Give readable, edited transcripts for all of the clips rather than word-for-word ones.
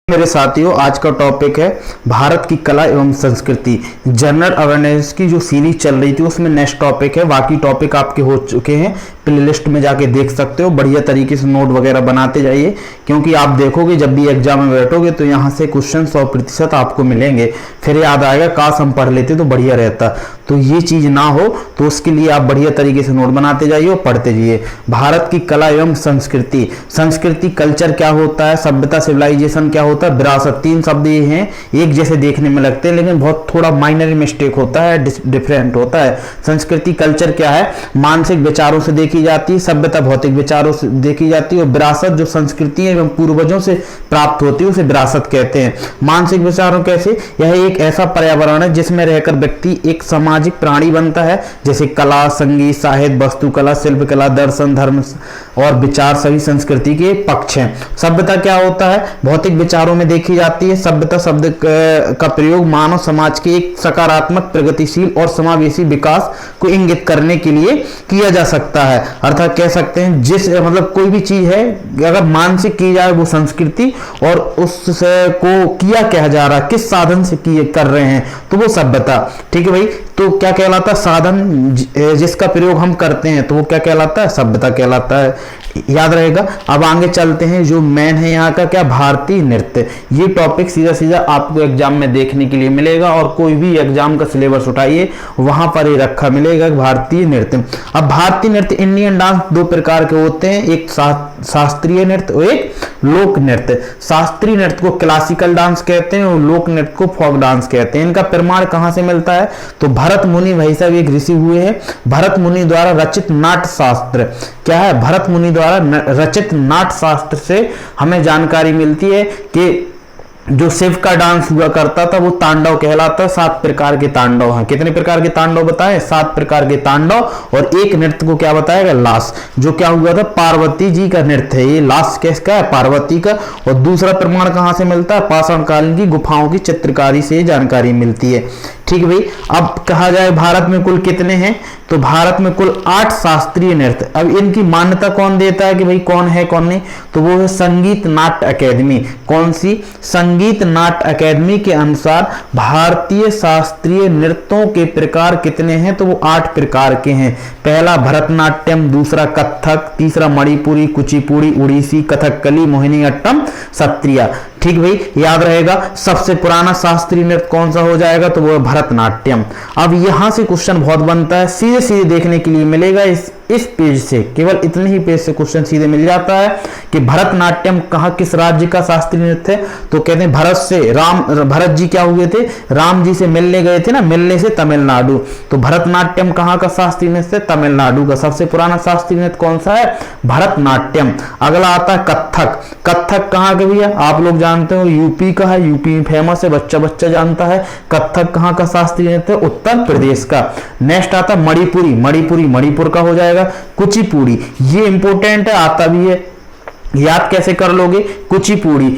मेरे साथियों, आज का टॉपिक है भारत की कला एवं संस्कृति। जनरल अवेयरनेस की जो सीरीज चल रही थी उसमें नेक्स्ट टॉपिक है। बाकी टॉपिक आपके हो चुके हैं, प्लेलिस्ट में जाके देख सकते हो। बढ़िया तरीके से नोट वगैरह बनाते जाइए, क्योंकि आप देखोगे जब भी एग्जाम में बैठोगे तो यहाँ से क्वेश्चन 100% आपको मिलेंगे। फिर याद आएगा काश हम पढ़ लेते तो बढ़िया रहता। तो ये चीज ना हो तो उसके लिए आप बढ़िया तरीके से नोट बनाते जाइए और पढ़ते जाइए। भारत की कला एवं संस्कृति। संस्कृति कल्चर क्या होता है, सभ्यता सिविलाइजेशन क्या होता है, विरासत। तीन शब्द ये हैं, एक जैसे देखने में लगते हैं लेकिन बहुत थोड़ा माइनर मिस्टेक होता है, डिफरेंट होता है। संस्कृति कल्चर क्या है, मानसिक विचारों से देखी जाती है, सभ्यता भौतिक विचारों से देखी जाती है, और विरासत जो संस्कृति एवं पूर्वजों से प्राप्त होती है उसे विरासत कहते हैं। मानसिक विचारों कैसे, यह एक ऐसा पर्यावरण है जिसमें रहकर व्यक्ति एक सामाजिक प्राणी बनता है। जैसे कला, संगीत, साहित्य, वस्तुकला, शिल्पकला, दर्शन, धर्म और विचार सभी संस्कृति के पक्ष हैं। सभ्यता क्या होता है, भौतिक विचारों में देखी जाती है। सभ्यता शब्द का प्रयोग मानव समाज के एक सकारात्मक, प्रगतिशील और समावेशी विकास को इंगित करने के लिए किया जा सकता है। अर्थात कह सकते हैं जिस मतलब कोई भी चीज है अगर मानसिक की जाए वो संस्कृति, और उससे को किया क्या जा रहा है, किस साधन से किए कर रहे हैं तो वो सभ्यता। ठीक है भाई, तो क्या कहलाता है, साधन जिसका प्रयोग हम करते हैं तो वो क्या कहलाता है, सभ्यता कहलाता है। याद रहेगा। अब आगे चलते हैं, जो मेन है यहाँ का क्या, भारतीय नृत्य। ये टॉपिक सीधा सीधा आपको एग्जाम में देखने के लिए मिलेगा, और कोई भी एग्जाम का सिलेबस उठाइए वहां पर ये रखा मिलेगा भारतीय नृत्य। अब भारतीय नृत्य, इंडियन डांस दो प्रकार के होते हैं, एक शास्त्रीय नृत्य और एक लोक नृत्य। शास्त्रीय नृत्य को क्लासिकल डांस कहते हैं और लोक नृत्य को फोक डांस कहते हैं। इनका प्रमाण कहां से मिलता है, तो भरत मुनि भाई साहब एक ऋषि हुए हैं, भरत मुनि द्वारा रचित नाट्य शास्त्र क्या है, भरत मुनि द्वारा रचित नाट्य शास्त्र से हमें जानकारी मिलती है कि जो शिव का डांस हुआ करता था वो तांडव कहलाता है। 7 प्रकार के तांडव हैं। कितने प्रकार के तांडव बताएं, 7 प्रकार के तांडव। और एक नृत्य को क्या बताएगा, लास, जो क्या हुआ था, पार्वती जी का नृत्य है ये। लास किसका है, पार्वती का। और दूसरा प्रमाण कहां से मिलता है, पाषाण कालीन की गुफाओं की चित्रकारी से जानकारी मिलती है। ठीक है भाई। अब कहा जाए भारत में कुल कितने हैं, तो भारत में कुल 8 शास्त्रीय नृत्य। अब इनकी मान्यता कौन देता है कि भाई कौन है कौन नहीं, तो वो है संगीत नाट्य अकेदमी। कौन सी, संगीत नाट्य अकेदमी के अनुसार भारतीय शास्त्रीय नृत्यों के प्रकार कितने हैं, तो वो 8 प्रकार के हैं। पहला भरतनाट्यम, दूसरा कथक, तीसरा मणिपुरी, कुचिपुड़ी, उड़ीसी, कथकली, मोहिनीअट्टम, सत्रिया। ठीक भाई, याद रहेगा। सबसे पुराना शास्त्रीय नृत्य कौन सा हो जाएगा, तो वो है भरतनाट्यम। अब यहां से क्वेश्चन बहुत बनता है, सीधे सीधे देखने के लिए मिलेगा इस पेज से, केवल इतने ही पेज से क्वेश्चन सीधे मिल जाता है कि भरतनाट्यम कहाँ किस राज्य का शास्त्रीय नृत्य है, तो कहते हैं भरत से भरत जी क्या हुए थे, राम जी से मिलने गए थे ना, मिलने से तमिलनाडु। तो भरतनाट्यम कहाँ का शास्त्रीय नृत्य है, तमिलनाडु का। सबसे पुराना शास्त्रीय नृत्य कौन सा है, भरतनाट्यम। अगला आता है कथक। कथक कहाँ का भैया, आप लोग जानते हो यूपी का है, यूपी में फेमस है, बच्चा बच्चा जानता है। कथक कहाँ का शास्त्रीय नृत्य है, उत्तर प्रदेश का। नेक्स्ट आता है मणिपुरी। मणिपुरी मणिपुर का हो जाएगा। कुचिपुड़ी, ये इंपॉर्टेंट है, आता भी है, याद कैसे कर लोगे, कुचिपुड़ी।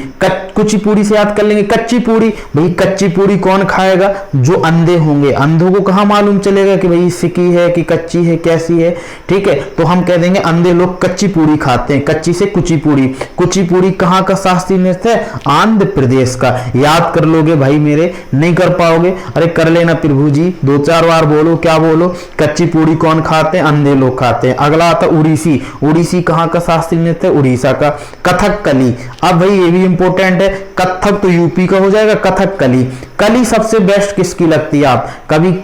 कुचिपुड़ी से याद कर लेंगे कच्ची पूड़ी। भाई कच्ची पूड़ी कौन खाएगा, जो अंधे होंगे। अंधों को कहां मालूम चलेगा कि भाई सिकी है कि कच्ची है, कैसी है। ठीक है, तो हम कह देंगे अंधे लोग कच्ची पूड़ी खाते हैं, कच्ची से कुचिपुड़ी। कुचिपुड़ी कहां का शास्त्रीय नृत्य है, आंध्र प्रदेश का। याद कर लोगे भाई मेरे, नहीं कर पाओगे, अरे कर लेना प्रभु जी, 2-4 बार बोलो, क्या बोलो, कच्ची पूड़ी कौन खाते हैं, अंधे लोग खाते हैं। अगला आता उड़ीसी। उड़ीसी कहां का शास्त्रीय नृत्य है, उड़ीसा का। कथकली, अब भाई ये भी इंपॉर्टेंट है, कथक तो यूपी का हो जाएगा, कथकली। कली सबसे बेस्ट किसकी लगती है, आप कभी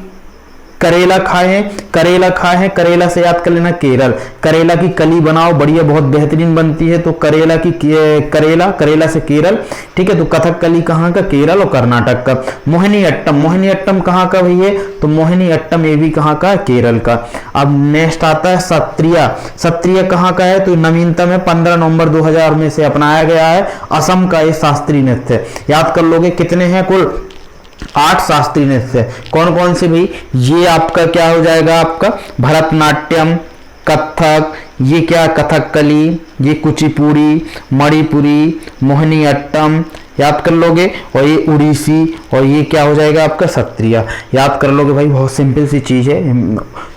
करेला खाए हैं, करेला खाए हैं, करेला से याद कर लेना केरल। करेला की कली बनाओ, बढ़िया बहुत बेहतरीन बनती है, तो करेला की करेला से केरल। ठीक है, तो कथकली कहाँ का, केरल और कर्नाटक का। मोहिनीअट्टम, मोहिनीअट्टम कहाँ का भैया, तो मोहिनीअट्टम ये भी कहाँ का, केरल का। अब नेक्स्ट आता है सत्रिया। सत्रिया कहाँ का है, तो नवीनतम है, 15 नवंबर 2000 में से अपनाया गया है, असम का ये शास्त्रीय नृत्य। याद कर लोगे कितने हैं, कुल 8 शास्त्रीय नृत्य। कौन कौन से भाई, ये आपका क्या हो जाएगा, आपका भरतनाट्यम, कथक, ये क्या, कथकली, ये कुचिपुड़ी, मणिपुरी, मोहिनीअट्टम याद कर लोगे, और ये उड़ीसी, और ये क्या हो जाएगा आपका सत्रिया। याद कर लोगे भाई, बहुत सिंपल सी चीज है,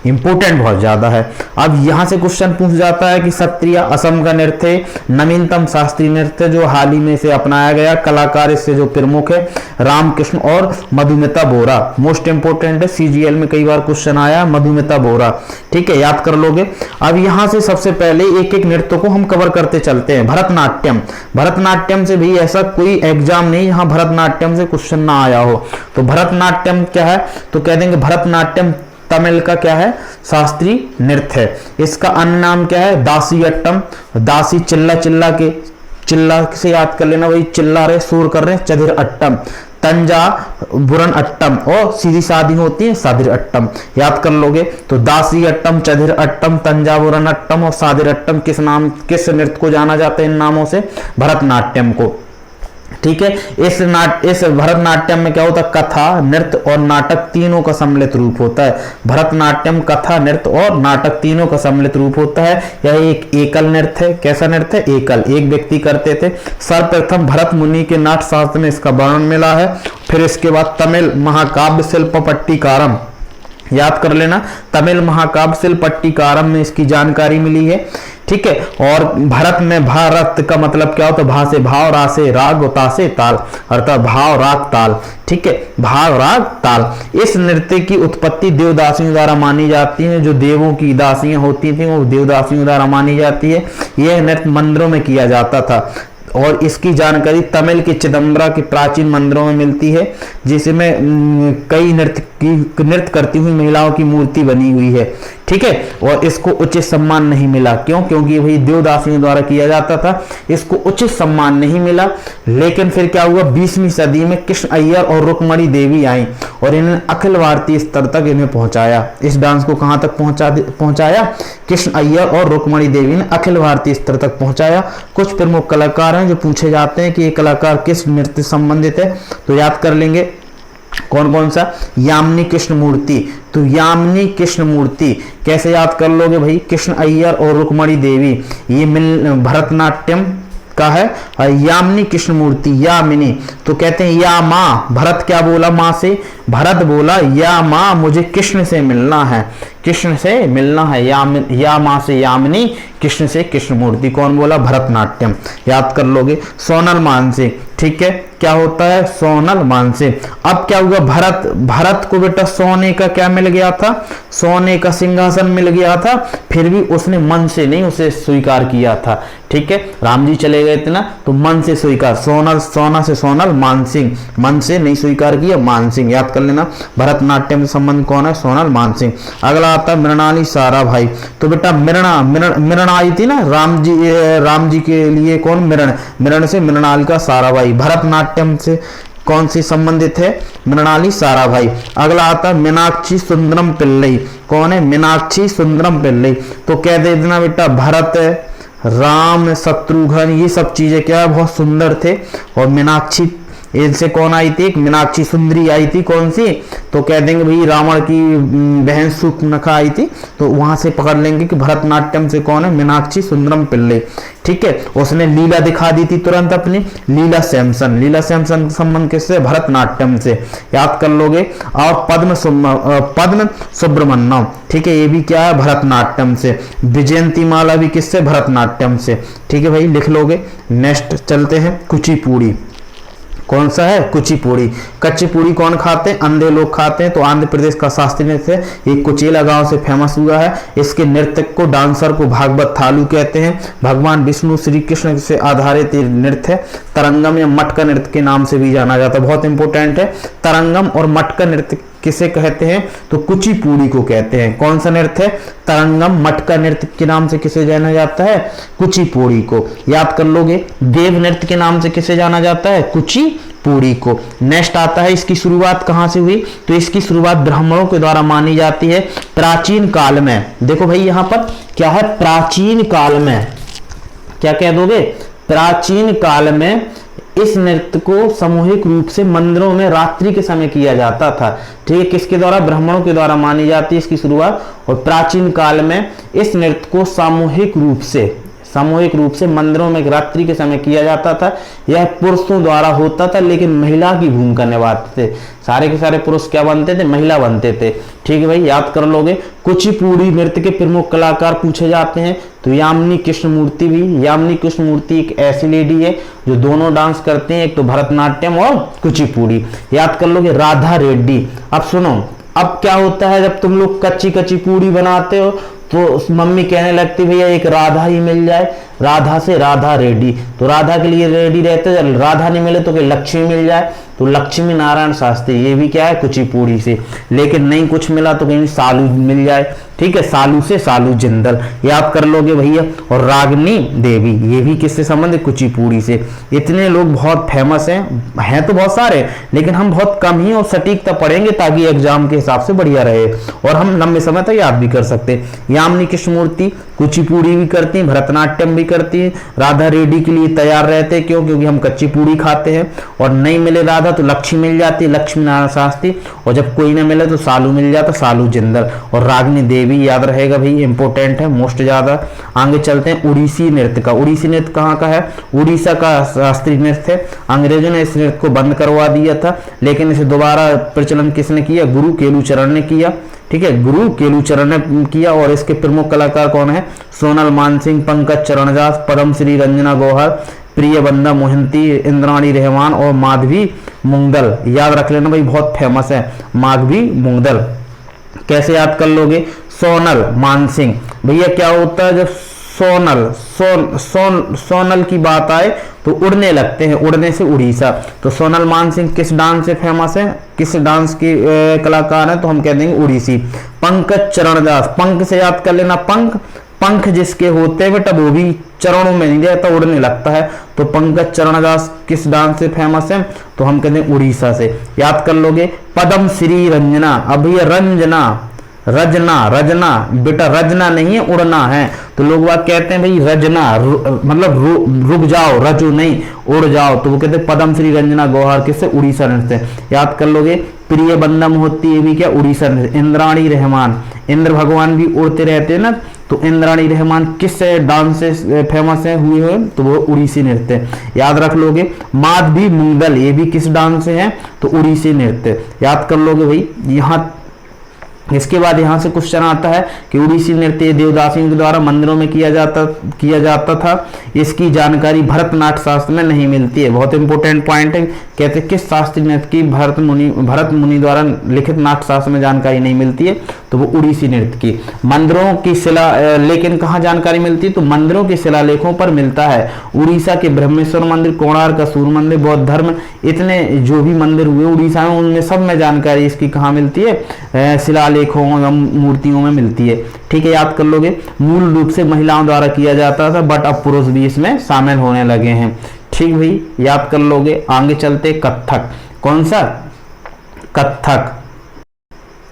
इंपॉर्टेंट बहुत ज्यादा है। अब यहाँ से क्वेश्चन पूछ जाता है कि सत्रिया असम का नृत्य है, नवीनतम शास्त्रीय नृत्य जो हाल ही में से अपनाया गया, कलाकार इससे जो प्रमुख है रामकृष्ण और मधुमिता बोरा। मोस्ट इंपोर्टेंट है, सीजीएल में कई बार क्वेश्चन आया, मधुमिता बोरा, ठीक है, याद कर लोगे। अब यहाँ से सबसे पहले एक एक नृत्य को हम कवर करते चलते हैं। भरतनाट्यम, भरतनाट्यम से भी ऐसा कोई एग्जाम नहीं जहां भरतनाट्यम से क्वेश्चन ना आया हो। तो भरतनाट्यम क्या है, तो कह देंगे भरतनाट्यम तमिल का क्या है, शास्त्रीय नृत्य है। इसका अन्य नाम क्या है, दासी अट्टम। दासी चिल्ला चिल्ला के, चिल्ला से याद कर लेना, वही चिल्ला रहे, शोर कर रहे, चधिर अट्टम। तंजावुरन अट्टम, और सीधी सादी होती है सादिर अट्टम, याद कर लोगे। तो दासी अट्टम, चधिर अट्टम, तंजावुरन अट्टम और सादिर अट्टम किस नाम, किस नृत्य को जाना जाता है इन नामों से, भरतनाट्यम को, ठीक है। इस भरतनाट्यम में क्या होता है, कथा, नृत्य और नाटक तीनों का सम्मिलित रूप होता है। भरतनाट्यम कथा, नृत्य और नाटक तीनों का सम्मिलित रूप होता है। यह एक एकल नृत्य है। कैसा नृत्य है, एकल, एक व्यक्ति करते थे। सर्वप्रथम भरत मुनि के नाट्य शास्त्र में इसका वर्णन मिला है। फिर इसके बाद तमिल महाकाव्य शिल्प पट्टिकारम, याद कर लेना, तमिल महाकाव्य शिल्प पट्टिकारम में इसकी जानकारी मिली है, ठीक है। और भरत में भारत का मतलब क्या होता है, भा से भाव, रा से राग, ता से ताल, अर्थात भाव राग ताल, ठीक है, भाव राग ताल। इस नृत्य की उत्पत्ति देवदासियों द्वारा मानी जाती है। जो देवों की दासियां होती थी वो देवदासियों द्वारा मानी जाती है। यह नृत्य मंदिरों में किया जाता था और इसकी जानकारी तमिल के चिदम्बरा के प्राचीन मंदिरों में मिलती है, जिसमें कई नृत्य करती हुई महिलाओं की मूर्ति बनी हुई है, ठीक है। और इसको उचित सम्मान नहीं मिला, क्यों, क्योंकि वही देवदासियों द्वारा किया जाता था, इसको उचित सम्मान नहीं मिला। लेकिन फिर क्या हुआ, 20वीं सदी में कृष्ण अय्यर और रुक्मणी देवी आई और इन्होंने अखिल भारतीय स्तर तक इन्हें पहुंचाया। इस डांस को कहां तक पहुंचाया, कृष्ण अय्यर और रुक्मणी देवी ने अखिल भारतीय स्तर तक पहुंचाया। कुछ प्रमुख कलाकार हैं जो पूछे जाते हैं कि ये कलाकार किस नृत्य से संबंधित है, तो याद कर लेंगे कौन कौन सा, यामिनी कृष्णमूर्ति। तो यामिनी कृष्णमूर्ति कैसे याद कर लोगे भाई, कृष्ण अय्यर और रुक्मणी देवी, ये भरतनाट्यम का है। यामिनी कृष्णमूर्ति, यामिनी, तो कहते हैं या माँ, भरत क्या बोला माँ से, भरत बोला या माँ मुझे कृष्ण से मिलना है, कृष्ण से मिलना है, या माँ से यामिनी, कृष्ण से कृष्णमूर्ति, कौन बोला, भरतनाट्यम, याद कर लोगे। सोनल मानसिंह, ठीक है, क्या होता है, सोनल मानसिंह। अब क्या हुआ, भरत को बेटा सोने का क्या मिल गया था, सोने का सिंहासन मिल गया था, फिर भी उसने मन से नहीं उसे स्वीकार किया था, ठीक है। राम जी चले गए थे ना, तो मन से स्वीकार, सोना से सोनल, मानसिंह, मन से नहीं स्वीकार किया, मानसिंह, याद कर लेना। भरतनाट्यम से संबंध कौन है, सोनल मानसिंह। अगला आता है मृणाली साराभाई। तो बेटा मृण आई थी ना राम जी के लिए, कौन, मृण से मृणाल का साराभाई। भरतनाट्यम से कौन सी संबंधित है, मृणाली साराभाई। अगला आता है मीनाक्षी सुंदरम पिल्लई। कौन है, मीनाक्षी सुंदरम पिल्लई। तो कह दे देना बेटा भरत, राम, शत्रुघ्न, ये सब चीजें क्या है, बहुत सुंदर थे। और मीनाक्षी, इनसे कौन आई थी, एक मीनाक्षी सुंदरी आई थी, कौन सी, तो कह देंगे भाई रावण की बहन सुपर्णखा आई थी, तो वहां से पकड़ लेंगे कि भरतनाट्यम से कौन है, मीनाक्षी सुंदरम पिल्ले, ठीक है। उसने लीला दिखा दी थी तुरंत अपनी, लीला सैमसन, लीला सैमसन का संबंध किससे, भरतनाट्यम से, याद कर लोगे। और पद्म सुब्रमण्यम, ठीक है, ये भी क्या है, भरतनाट्यम से। विजयंती माला भी किससे, भरतनाट्यम से, ठीक है भाई, लिख लोगे। नेक्स्ट चलते हैं, कुचिपुड़ी। कौन सा है, कुचिपुड़ी। कच्ची पूड़ी कौन खाते हैं, अंधे लोग खाते हैं। तो आंध्र प्रदेश का शास्त्रीय नृत्य है, ये कुचेला गांव से फेमस हुआ है। इसके नृत्य को, डांसर को भागवत थालू कहते हैं। भगवान विष्णु श्री कृष्ण से आधारित नृत्य है। तरंगम या मटका नृत्य के नाम से भी जाना जाता है, बहुत इंपॉर्टेंट है। तरंगम और मटका नृत्य किसे कहते हैं, तो कुचिपुड़ी को कहते हैं। कौन सा नृत्य है, तरंगम, मटका नृत्य के नाम से किसे जाना जाता है, कुचिपुड़ी को, याद कर लोगे। देव नृत्य के नाम से किसे जाना जाता है, कुचिपुड़ी को। नेक्स्ट आता है, इसकी शुरुआत कहां से हुई, तो इसकी शुरुआत ब्राह्मणों के द्वारा मानी जाती है प्राचीन काल में। देखो भाई यहां पर क्या है, प्राचीन काल में, क्या कह दोगे, प्राचीन काल में इस नृत्य को सामूहिक रूप से मंदिरों में रात्रि के समय किया जाता था। ठीक है, किसके द्वारा? ब्राह्मणों के द्वारा मानी जाती है इसकी शुरुआत। और प्राचीन काल में इस नृत्य को सामूहिक रूप से मंदिरों में रात्रि के समय किया जाता था। यह पुरुषों द्वारा होता था, लेकिन महिला की भूमिका निभाते थे। सारे के सारे पुरुष क्या बनते थे? महिला बनते थे। ठीक है भाई, याद कर लोगे। कुचिपुड़ी नृत्य के प्रमुख कलाकार पूछे जाते हैं तो यामिनी कृष्णमूर्ति यामिनी कृष्णमूर्ति एक ऐसी लेडी है जो दोनों डांस करते हैं, एक तो भरतनाट्यम और कुचिपुड़ी। याद कर लोगे। राधा रेड्डी। अब सुनो, अब क्या होता है जब तुम लोग कच्ची पूड़ी बनाते हो तो मम्मी कहने लगती भैया एक राधा ही मिल जाए, राधा से राधा रेड्डी। तो राधा के लिए रेडी रहते, राधा नहीं मिले तो कि लक्ष्मी मिल जाए, तो लक्ष्मी नारायण शास्त्री, ये भी क्या है? कुचिपुड़ी से। लेकिन नहीं कुछ मिला तो कहीं सालू मिल जाए। ठीक है, सालू से सालू जिंदल, याद कर लोगे भैया। और रागिनी देवी, ये भी किससे संबंधित? कुचिपुड़ी से। इतने लोग बहुत फेमस हैं तो बहुत सारे, लेकिन हम बहुत कम ही और सटीकता पढ़ेंगे ताकि एग्जाम के हिसाब से बढ़िया रहे और हम लंबे समय तक याद भी कर सकते। यामिनी कृष्णमूर्ति कुचिपुड़ी भी करती हैं, भरतनाट्यम भी करती हैं। राधा रेड्डी के लिए तैयार रहते, क्यों? क्योंकि हम कच्ची पूड़ी खाते हैं। और नहीं मिले राधा तो लक्ष्मी मिल जाती, लक्ष्मी नारायण शास्त्री। और जब कोई ना मिले तो सालू मिल जाता, सालू जिंदल। और रागिनी देवी याद रहेगा भाई, इंपॉर्टेंट है मोस्ट ज्यादा। आगे चलते हैं उड़ीसी नृत्य का। उड़ीसी नृत्य कहाँ का है? उड़ीसा का शास्त्रीय नृत्य है। अंग्रेजों ने इस नृत्य को बंद करवा दिया था, लेकिन इसे दोबारा प्रचलन किसने किया? गुरु केलुचरण ने किया। ठीक है, गुरु केलुचरण ने किया। और इसके प्रमुख कलाकार कौन है? सोनल मानसिंह, पंकज चरणदास, पद्मश्री रंजना गौहर, प्रियबंदा मोहंती, इंद्राणी रहमान और माधवी मुंगदल। याद रख लेना भाई, बहुत फेमस है माधवी मुंगदल। कैसे याद कर लोगे? सोनल मानसिंह, भैया क्या होता है जब सोनल की बात आए तो उड़ने लगते हैं, उड़ने से उड़ीसा। तो सोनल मानसिंह किस डांस से फेमस है? किस डांस की कलाकार है? तो हम कह देंगे उड़ीसी। पंकज चरणदास, पंख से याद कर लेना, पंख जिसके होते हैं बेटा वो भी चरणों में नहीं रहता, उड़ने लगता है। तो पंकज चरणदास किस डांस से फेमस है? तो हम कहते हैं उड़ीसा से। याद कर लोगे। पद्मश्री रंजना, अब ये रजना बेटा, रजना नहीं है, उड़ना है। तो लोग बात कहते हैं भाई रजना मतलब रुक जाओ, रजो नहीं, उड़ जाओ। तो वो कहते हैं पद्मश्री रंजना गौहर, किससे? उड़ीसा नृत्य। याद कर लोगे। प्रियबंदा मोहंती, ये भी क्या? उड़ीसा नृत्य। इंद्राणी रहमान, इंद्र भगवान भी उड़ते रहते हैं ना, तो इंद्राणी रहमान किस डांस से फेमस है हुए? तो वो उड़ीसी नृत्य। याद रख लोगे। माधवी मुंगदल, ये भी किस डांस से है? तो उड़ीसी नृत्य। याद कर लोगे भाई। यहाँ इसके बाद यहाँ से क्वेश्चन आता है कि उड़ीसी नृत्य देवदासियों के द्वारा मंदिरों में किया जाता था। इसकी जानकारी भरतनाट्य शास्त्र में नहीं मिलती है। बहुत इंपॉर्टेंट पॉइंट है। कहते हैं किस शास्त्रीय नृत्य की भरत मुनि द्वारा लिखित नाट्य शास्त्र में जानकारी नहीं मिलती है? तो वो उड़ीसी नृत्य की। मंदिरों की शिला लेकिन कहाँ जानकारी मिलती है? तो मंदिरों के शिलालेखों पर मिलता है। उड़ीसा के ब्रह्मेश्वर मंदिर, कोणार्क का सूर्य मंदिर, बौद्ध धर्म, इतने जो भी मंदिर हुए उड़ीसा में, उनमें सब में जानकारी इसकी कहाँ मिलती है? शिलालेखों एवं मूर्तियों में मिलती है। ठीक है, याद कर लोगे। मूल रूप से महिलाओं द्वारा किया जाता था, बट अब पुरुष भी इसमें शामिल होने लगे हैं। ठीक भाई, याद कर लोगे। आगे चलते कथक। कौन सा? कथक।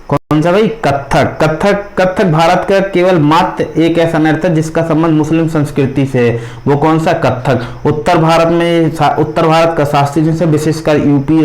कौन सा भाई? कथक भारत का केवल मात्र एक ऐसा नृत्य जिसका संबंध मुस्लिम संस्कृति से है। वो कौन सा? कथक। उत्तर भारत का शास्त्रीय नृत्य विशेषकर यूपी,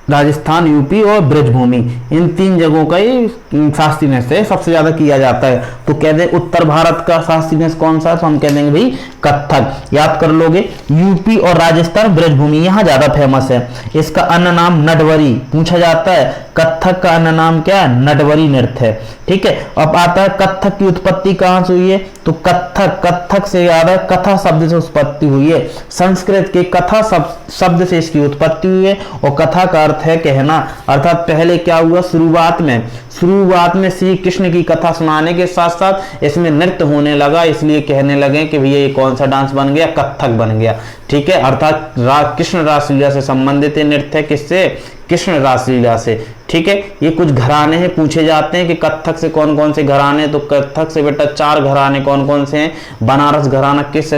राजस्थान, यूपी और ब्रजभूमि, इन 3 जगहों का ही शास्त्रीय नृत्य सबसे ज्यादा किया जाता है। तो कह दे उत्तर भारत का शास्त्रीय नृत्य कौन सा है? तो हम कह देंगे भाई कथक। याद कर लोगे। यूपी और राजस्थान, ब्रजभूमि यहाँ ज्यादा फेमस है। इसका अन्य नाम नटवरी पूछा जाता है। कथक का अन्य नाम क्या है? नटवरी नृत्य है। ठीक है, अब आता है कथक की उत्पत्ति कहाँ से हुई है? तो कथक से याद है कथा शब्द से उत्पत्ति हुई है। संस्कृत के कथा शब्द से इसकी उत्पत्ति हुई है। और कथा का अर्थ है कहना, अर्थात पहले क्या हुआ? शुरुआत में श्री कृष्ण की कथा सुनाने के साथ साथ इसमें नृत्य होने लगा, इसलिए कहने लगे कि भैया ये कौन सा डांस बन गया? कथक बन गया। ठीक है, अर्थात कृष्ण रासलीला से संबंधित नृत्य। किससे? कृष्ण रासलीला से। ठीक है, ये कुछ घराने हैं, पूछे जाते हैं कि कथक से कौन कौन से घराने? तो कथक से बेटा 4 घराने कौन कौन से हैं? बनारस घराना किस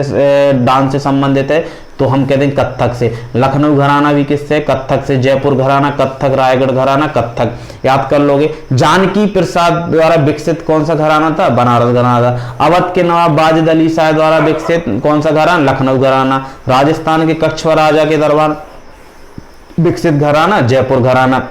डांस से संबंधित है? तो हम कहते हैं कत्थक से। लखनऊ घराना भी किससे? कत्थक से। जयपुर घराना कत्थक, रायगढ़ घराना कत्थक, याद कर लोगे। जानकी प्रसाद द्वारा विकसित कौन सा घराना था? बनारस घराना था। अवध के नवाब वाजिद अली शाह द्वारा विकसित कौन सा घराना? लखनऊ घराना। राजस्थान के कछवा राजा के दरबार विकसित घराना? जयपुर घराना,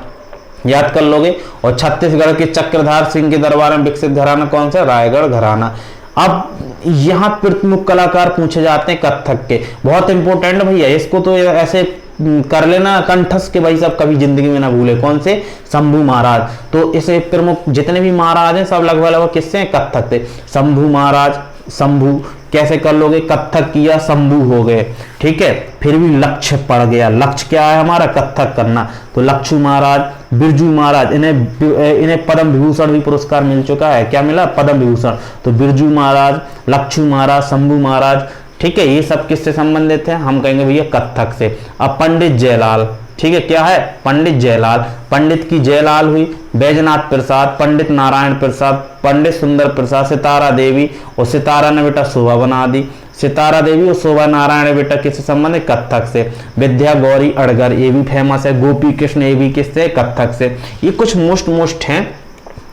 याद कर लोगे। और छत्तीसगढ़ के चक्रधार सिंह के दरबार में विकसित घराना कौन सा? रायगढ़ घराना। अब यहाँ प्रमुख कलाकार पूछे जाते हैं कत्थक के, बहुत इंपॉर्टेंट भैया, इसको तो ऐसे कर लेना कंठस्थ के भाई साहब, कभी जिंदगी में ना भूले। कौन से? शंभू महाराज। तो इसे प्रमुख जितने भी महाराज हैं सब लगभग किससे हैं? कत्थक से। शंभू महाराज, शंभू कैसे कर लोगे? कत्थक किया, शंभू हो गए, ठीक है। फिर भी लक्ष्य पड़ गया, लक्ष्य क्या है हमारा? कत्थक करना। तो लक्ष्मू महाराज, बिरजू महाराज, इन्हें पद्म विभूषण भी पुरस्कार मिल चुका है। क्या मिला? पद्म विभूषण। तो बिरजू महाराज, लक्ष्मू महाराज, शंभू महाराज, ठीक है। ये सब किससे संबंधित है? हम कहेंगे भैया कत्थक से। अब पंडित जयलाल, ठीक है, क्या है? पंडित जयलाल। पंडित की जयलाल हुई, बैजनाथ प्रसाद, पंडित नारायण प्रसाद, पंडित सुंदर प्रसाद, सितारा देवी, और सितारा ने बेटा शोभा बना दी। सितारा देवी और शोभा नारायण बेटा किससे संबंधित? कत्थक से। विद्या गौरी अड़गर, ये भी फेमस है। गोपी कृष्ण, ये भी किससे? कत्थक से। ये कुछ मोस्ट हैं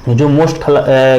जो मोस्ट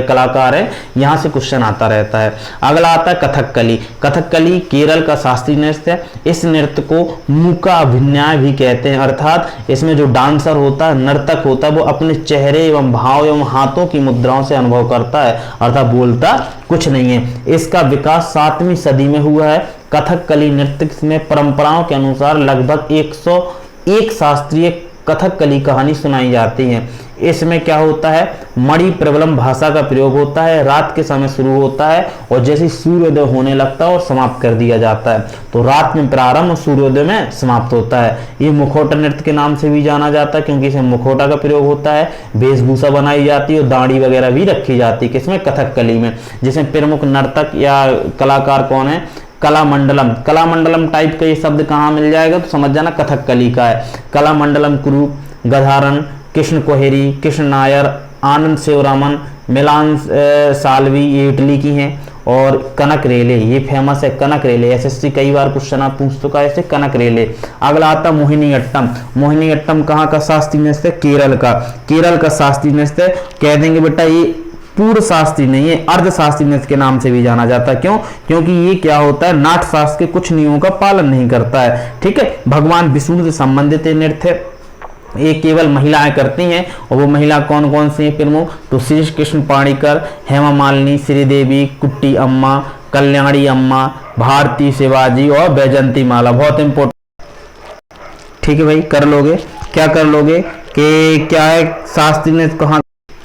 कलाकार है, यहां से क्वेश्चन आता रहता है। अगला आता है कथकली। कथकली केरल का शास्त्रीय नृत्य है। इस नृत्य को मूका अभिनय भी कहते हैं, अर्थात इसमें जो डांसर होता है, नर्तक होता है, वो अपने चेहरे एवं भाव एवं हाथों की मुद्राओं से अनुभव करता है, अर्थात बोलता कुछ नहीं है। इसका विकास 7वीं सदी में हुआ है। कथकली नृत्य में परंपराओं के अनुसार लगभग 101 शास्त्रीय कथकली कहानी सुनाई जाती है। इसमें क्या होता है? मणि प्रबलम भाषा का प्रयोग होता है। रात के समय शुरू होता है और जैसे सूर्योदय होने लगता है और समाप्त कर दिया जाता है। तो रात में प्रारंभ और सूर्योदय में समाप्त होता है। ये मुखौटा नृत्य के नाम से भी जाना जाता है, क्योंकि इसमें मुखौटा का प्रयोग होता है, वेशभूषा बनाई जाती है और दाढ़ी वगैरह भी रखी जाती है। किसमें? कथकली में। जिसमें प्रमुख नर्तक या कलाकार कौन है? कलामंडलम। कलामंडलम टाइप का ये शब्द कहाँ मिल जाएगा? तो समझ जाना कथकली का है। कलामंडलम कुरूप, गधारन, कृष्ण कोहेरी, कृष्ण नायर, आनंद शिवरामन, मिलान सालवी, ये इटली की हैं। और कनक रेले, ये फेमस है। कनक रेले एसएससी कई बार क्वेश्चन आप पूछ चुका है ऐसे। कनक रेले। अगला आता मोहिनीअट्टम। मोहिनीअट्टम कहाँ का शास्त्रीय नृत्य? केरल का। केरल का शास्त्रीय नृत्य कह देंगे बेटा ये पूर्ण शास्त्रीय नहीं है, अर्ध शास्त्रीय नृत्य के नाम से भी जाना जाता है। क्यों? क्योंकि ये क्या होता है? नाट्य शास्त्र के कुछ नियमों का पालन नहीं करता है, ठीक है। भगवान विष्णु से संबंधित नृत्य ये केवल महिलाएं करती हैं। और वो महिला कौन कौन सी हैं प्रमुख? तो श्री कृष्ण पाणिकर, हेमा मालिनी, श्रीदेवी, कुट्टी अम्मा, कल्याणी अम्मा, भारती शिवाजी और बैजंती माला। बहुत इंपॉर्टेंट, ठीक है भाई, कर लोगे। क्या कर लोगे कि क्या है शास्त्रीय नृत्य कहाँ?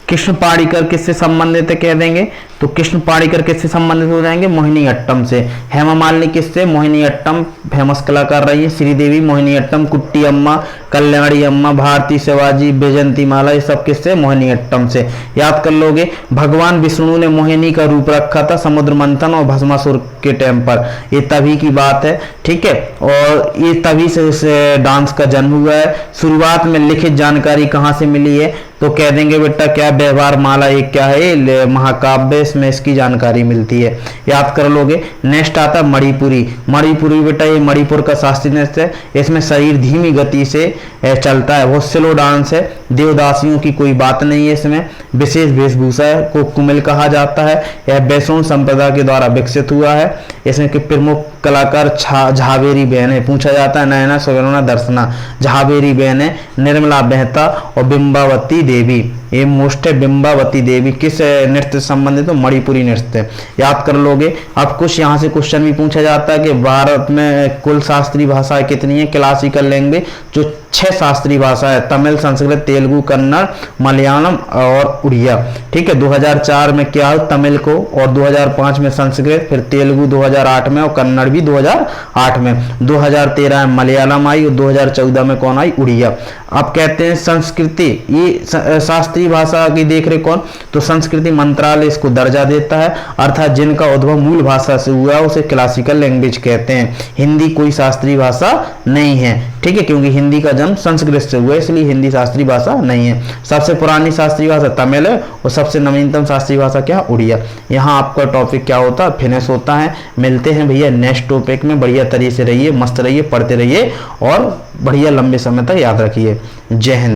कृष्ण पाणिकर किससे संबंधित है कह देंगे? तो कृष्ण पाणिकर किससे संबंधित हो जाएंगे? मोहिनीअट्टम से। हेमा मालिनी किससे? मोहिनीअट्टम फेमस कलाकार रही है। श्रीदेवी मोहिनीअट्टम, कुट्टी अम्मा, कल्याणी अम्मा, भारती शिवाजी, बैजंती माला, ये सब किससे? मोहिनीअट्टम से। याद कर लोगे। भगवान विष्णु ने मोहिनी का रूप रखा था समुद्र मंथन और भस्मासुर के टाइम पर, ये तभी की बात है, ठीक है। और ये तभी से इस डांस का जन्म हुआ है। शुरुआत में लिखित जानकारी कहाँ से मिली है? तो कह देंगे बेटा क्या? व्यवहार माला एक क्या है? महाकाव्य, इसमें इसकी जानकारी मिलती है। याद कर लोगे। नेक्स्ट आता है मणिपुरी। मणिपुरी बेटा ये मणिपुर का शास्त्रीय नृत्य है। इसमें शरीर धीमी गति से चलता है, बहुत स्लो डांस है। देवदासियों की कोई बात नहीं है इसमें। विशेष वेशभूषा को कुमिल कहा जाता है। यह वैष्णव संप्रदाय के द्वारा विकसित हुआ है। इसमें के प्रमुख कलाकार झावेरी बहन है, पूछा जाता है। नयना सवर्णा दर्शना, झावेरी बहन है। निर्मला मेहता और बिंबावती देवी, ये मोस्ट है। बिंबावती देवी किस नृत्य से संबंधित? तो मणिपुरी नृत्य। याद कर लोगे। अब कुछ यहाँ से क्वेश्चन भी पूछा जाता है कि भारत में कुल शास्त्रीय भाषाएं कितनी है? क्लासिकल लैंग्वेज जो 6 शास्त्रीय भाषा है, तमिल, संस्कृत, तेलुगु, कन्नड़, मलयालम और उड़िया, ठीक है। 2004 में क्या? तमिल को, और 2005 में संस्कृत, फिर तेलुगु 2008 में और कन्नड़ भी 2008 में। 2013 में मलयालम आई और 2014 में कौन आई? उड़िया। अब कहते हैं संस्कृति, ये शास्त्रीय भाषा की देख रहे कौन? तो संस्कृति मंत्रालय इसको दर्जा देता है, अर्थात जिनका उद्भव मूल भाषा से हुआ उसे क्लासिकल लैंग्वेज कहते हैं। हिंदी कोई शास्त्रीय भाषा नहीं है, ठीक है, क्योंकि हिंदी का जन्म संस्कृत से हुआ है, इसलिए हिंदी शास्त्रीय भाषा नहीं है। सबसे पुरानी शास्त्रीय भाषा तमिल है और सबसे नवीनतम शास्त्रीय भाषा क्या, उड़िया। यहाँ आपका टॉपिक क्या होता है, फिनिश होता है। मिलते हैं भैया नेक्स्ट टॉपिक में। बढ़िया तरीके से रहिए, मस्त रहिए, पढ़ते रहिए और बढ़िया लंबे समय तक याद रखिए। जय हिंद।